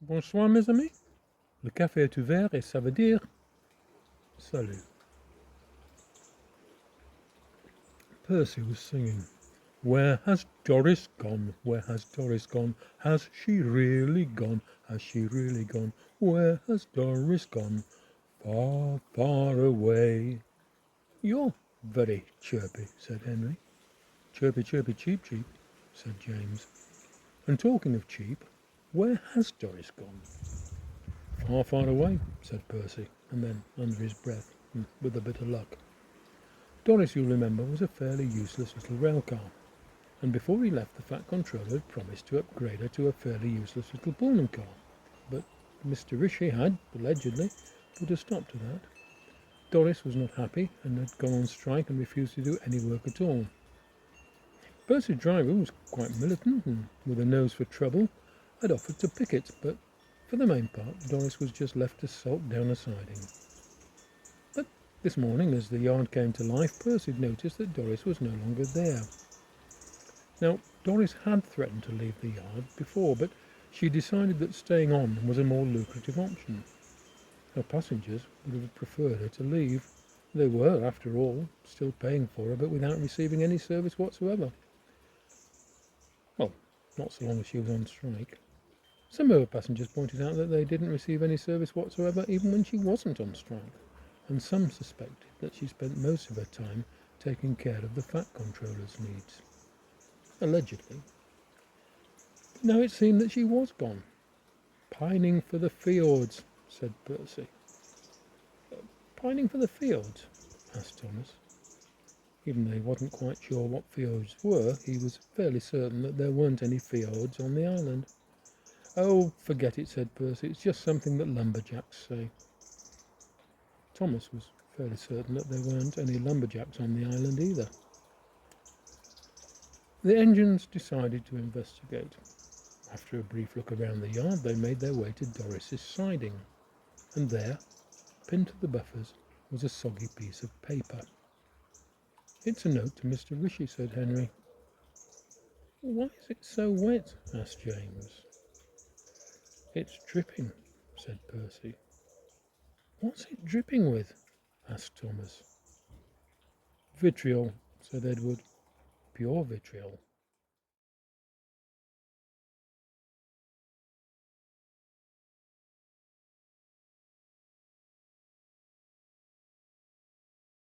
Bonsoir mes amis, le café est ouvert et ça veut dire salut. Percy was singing, "Where has Doris gone? Where has Doris gone? Has she really gone? Has she really gone? Where has Doris gone? Far, far away." "You're very chirpy," said Henry. "Chirpy, chirpy, cheep, cheep," said James. "And talking of cheep, where has Doris gone?" "Far, far away," said Percy, and then, under his breath, with a bit of luck. Doris, you'll remember, was a fairly useless little rail car, and before he left the Fat Controller had promised to upgrade her to a fairly useless little Pullman car. But Mr. Rishi had, allegedly, put a stop to that. Doris was not happy and had gone on strike and refused to do any work at all. Percy's driver was quite militant and, with a nose for trouble, had offered to picket, but for the main part, Doris was just left to sulk down a siding. But this morning, as the yard came to life, Percy noticed that Doris was no longer there. Now, Doris had threatened to leave the yard before, but she decided that staying on was a more lucrative option. Her passengers would have preferred her to leave. They were, after all, still paying for her, but without receiving any service whatsoever. Well, not so long as she was on strike. Some of her passengers pointed out that they didn't receive any service whatsoever even when she wasn't on strike, and some suspected that she spent most of her time taking care of the Fat Controller's needs. Allegedly. But now it seemed that she was gone. "Pining for the fjords," said Percy. "Pining for the fjords?" asked Thomas. Even though he wasn't quite sure what fjords were, he was fairly certain that there weren't any fjords on the island. "Oh, forget it," said Percy. "It's just something that lumberjacks say." Thomas was fairly certain that there weren't any lumberjacks on the island either. The engines decided to investigate. After a brief look around the yard, they made their way to Doris's siding, and there, pinned to the buffers, was a soggy piece of paper. "It's a note to Mr. Rishi," said Henry. "Why is it so wet?" asked James. "It's dripping," said Percy. "What's it dripping with?" asked Thomas. "Vitriol," said Edward. "Pure vitriol."